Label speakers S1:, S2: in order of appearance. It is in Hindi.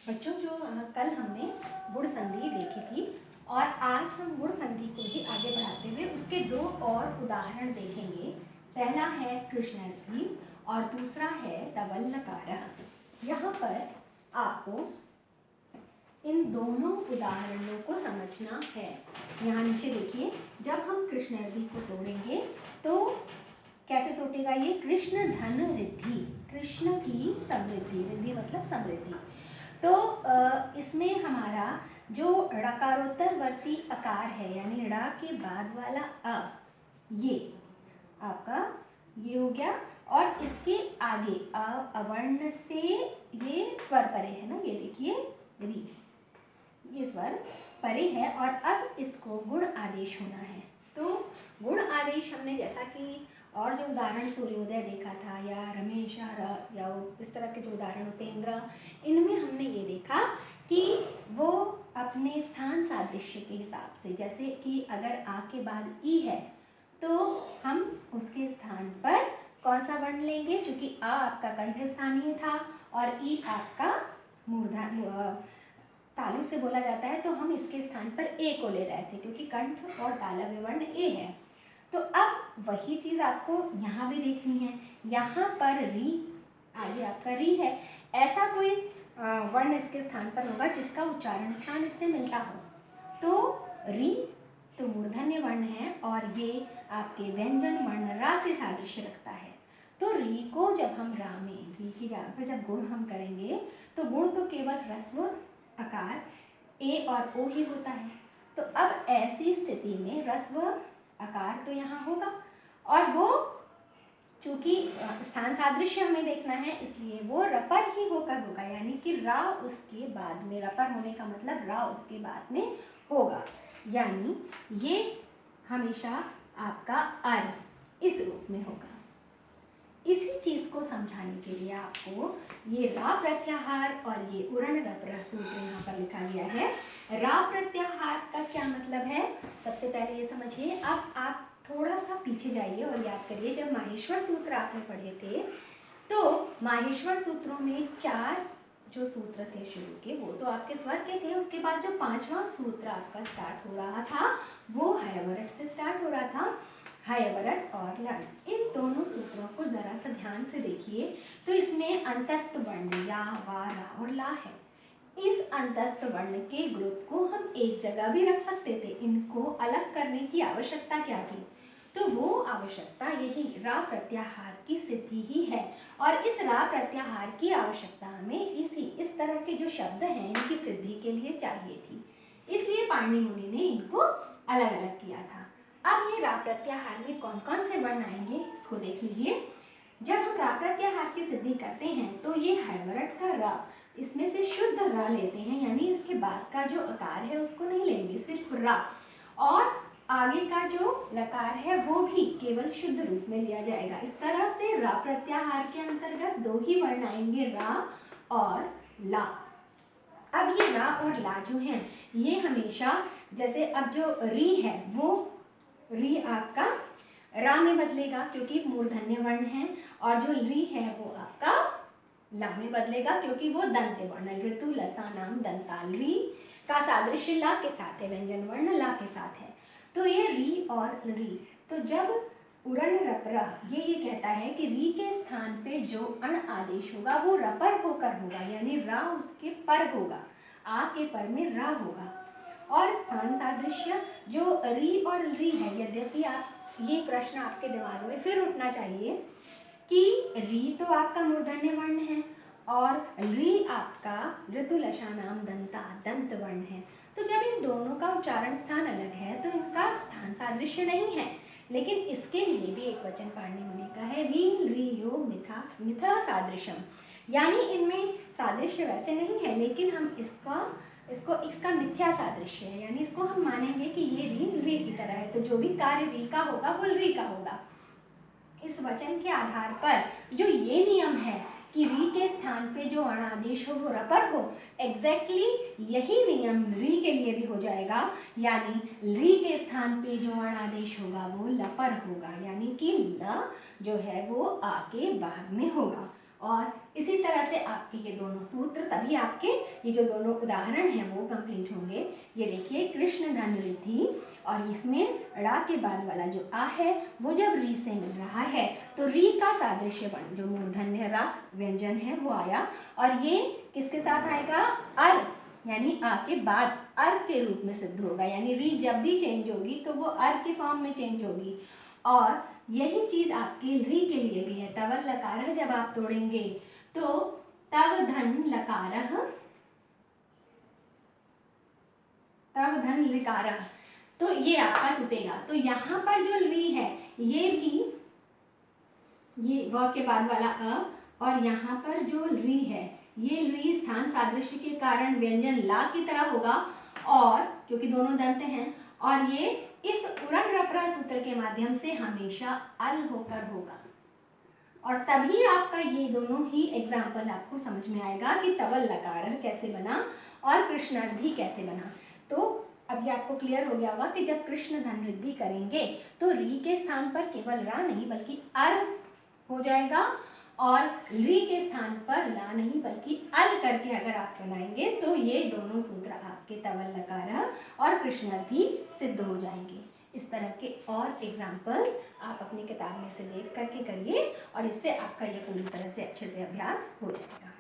S1: बच्चों जो कल हमने गुण संधि देखी थी और आज हम गुण संधि को ही आगे बढ़ाते हुए उसके दो और उदाहरण देखेंगे। पहला है कृष्णर्थी और दूसरा है तवल्लकारः। यहाँ पर आपको इन दोनों उदाहरणों को समझना है। यहाँ नीचे देखिए, जब हम कृष्णर्थी को तोड़ेंगे तो कैसे टूटेगा ये? कृष्ण धन रिद्धि, कृष्ण की समृद्धि, रिद्धि मतलब समृद्धि। तो इसमें हमारा जो ड़कारोत्तरवर्ती अकार है यानी ड़ा के बाद वाला अ, ये आपका ये हो गया और इसके आगे अवर्ण से ये स्वर परे है ना, ये देखिए री, ये स्वर परे है और अब इसको गुण आदेश होना है। तो गुण आदेश हमने जैसा कि और जो उदाहरण सूर्योदय देखा था या रमेश या इस तरह के जो उदाहरण उपेंद्र, इनमें हमने ये देखा कि वो अपने स्थान सादृश्य के हिसाब से, जैसे कि अगर आ के बाद ई है तो हम उसके स्थान पर कौन सा वर्ण लेंगे? चूंकि आ आपका कंठ स्थानीय था और ई आपका मूर्धन्य तालु से बोला जाता है, तो हम इसके स्थान पर ए को ले रहे थे क्योंकि कंठ और तालव्य वर्ण ए है। तो अब वही चीज आपको यहाँ भी देखनी है। यहाँ पर री, आगे आपका री है, ऐसा कोई वर्ण इसके स्थान पर होगा जिसका उच्चारण स्थान इससे मिलता हो। तो री तो मूर्धन्य वर्ण है और ये आपके व्यंजन वर्ण रा से सादृश्य रखता है। तो री को जब हम रा में री की जगह पर जब गुण हम करेंगे तो गुण तो केवल ह्रस्व आकार ए और ओ ही होता है। तो अब ऐसी स्थिति में ह्रस्व आकार तो यहाँ होगा और वो चूंकि स्थान सादृश्य हमें देखना है इसलिए वो रपर ही होकर होगा, यानी कि रा उसके बाद में, रपर होने का मतलब रा उसके बाद में होगा, यानी ये हमेशा आपका अर इस रूप में होगा। इसी चीज को समझाने के लिए आपको ये रा प्रत्याहार और ये उरण रपर सूत्र यहाँ पर लिखा गया है। रा प्रत्याहार का क्या मतलब है, सबसे पहले ये समझिए। अब आप थोड़ा सा पीछे जाइए और याद करिए, जब माहेश्वर सूत्र आपने पढ़े थे तो माहेश्वर सूत्रों में 4 जो सूत्र थे शुरू के वो तो आपके स्वर के थे। उसके बाद जो 5वां सूत्र आपका स्टार्ट हो रहा था वो हयवरट से स्टार्ट हो रहा था। हयवरट और लट, इन दोनों सूत्रों को जरा सा ध्यान से देखिए तो इसमें अंतस्थ वर्ण या, वा, रा और ला है। इस अंतस्थ वर्ण के ग्रुप को हम एक जगह भी रख सकते थे, इनको अलग करने की आवश्यकता क्या थी? तो वो आवश्यकता यही रा प्रत्याहार की सिद्धि ही है और इस रा प्रत्याहार की आवश्यकता हमें इस तरह के जो शब्द हैं इनकी सिद्धि के लिए चाहिए थी, इसलिए पाणिनि मुनि ने इनको अलग अलग किया था। अब ये रा प्रत्याहार में कौन कौन से वर्ण आएंगे इसको देख लीजिए। जब हम रा प्रत्याहार की सिद्धि करते हैं तो ये हयवरट का रा, इसमें से शुद्ध रा लेते हैं, यानी इसके बाद का जो आकार है उसको नहीं लेंगे, सिर्फ रा, और आगे का जो लकार है वो भी केवल शुद्ध रूप में लिया जाएगा। इस तरह से रा प्रत्याहार के अंतर्गत 2 ही वर्ण आएंगे, रा और ला। अब ये रा और ला जो हैं ये हमेशा, जैसे अब जो री है वो री आपका रा में बदलेगा क्योंकि मूर्धन्य वर्ण है, और जो री है वो आपका ला में बदलेगा क्योंकि वो दंत वर्ण, ऋतु लसा नाम दंताल, री का सादृश्य ला के साथ है, व्यंजन वर्ण ला के साथ है। तो ये री और री, तो जब उरण रपर ये कहता है कि री के स्थान पे जो अण आदेश होगा वो रपर होकर होगा, यानी रा उसके पर होगा, आ के पर में रा होगा। और स्थान सादृश्य जो री और री है, यद्यपि आप ये प्रश्न आपके दिमाग में फिर उठना चाहिए कि री तो आपका मूर्धन्य वर्ण है और री आपका ऋतु लशा नाम दंता दंत वर्ण है। तो जब इन दोनों का उच्चारण स्थान अलग है तो इनका स्थान सादृश्य नहीं है, लेकिन इसके लिए भी एक वचन पाणिनि मुनि का है, री री यो मिथा मिथा सादृश्यम, यानी इनमें सादृश्य वैसे नहीं है लेकिन हम इसका मिथ्या सादृश्य है, यानी इसको हम मानेंगे कि ये री की तरह है, तो जो भी कार्य री का होगा वो री का होगा। इस वचन के आधार पर जो ये नियम है कि री के स्थान पे जो अणादेश हो वो रपर हो, एग्जैक्टली यही नियम री के लिए भी हो जाएगा, यानी री के स्थान पे जो अणादेश होगा वो लपर होगा, यानी कि ल जो है वो आ के बाद में होगा और इसी तरह से आपके ये दोनों सूत्र, तभी आपके ये जो दोनों उदाहरण हैं वो कंप्लीट होंगे। ये देखिए कृष्ण धन रिद्धि, और इसमें ड़ा के बाद वाला जो आ है वो जब री से मिल रहा है तो री का सादृश्य बन, जो मूर्धन्य रा व्यंजन है वो आया, और ये किसके साथ आएगा, अर, यानी आ के बाद अर के रूप में सिद्ध होगा, यानी री जब भी चेंज होगी तो वो अर के फॉर्म में चेंज होगी। और यही चीज आपके री के लिए भी है। तवल लकारः जब आप तोड़ेंगे तो तव धन लकारः, तव धन ऋकारः, तो ये आपका टूटेगा। तो यहाँ पर जो री है ये भी, ये व के बाद वाला अ, और यहाँ पर जो री है ये री स्थान सादृश्य के कारण व्यंजन ला की तरह होगा, और क्योंकि दोनों दंत हैं, और ये इस उरण रपरा सूत्र के माध्यम से हमेशा अल होकर होगा। और तभी आपका ये दोनों ही एग्जाम्पल आपको समझ में आएगा कि तवल लकारः कैसे बना और कृष्णार्धी कैसे बना। तो अब ये आपको क्लियर हो गया होगा कि जब कृष्ण धन रिद्धि करेंगे तो री के स्थान पर केवल रा नहीं बल्कि अर हो जाएगा, और री के स्थान पर ला नहीं बल्कि अल करके अगर आप बनाएंगे तो ये दोनों सूत्र आपके तवल लकारः और कृष्णार्थी सिद्ध हो जाएंगे। इस तरह के और एग्जाम्पल्स आप अपनी किताब में से देख करके करिए, और इससे आपका ये पूरी तरह से अच्छे से अभ्यास हो जाएगा।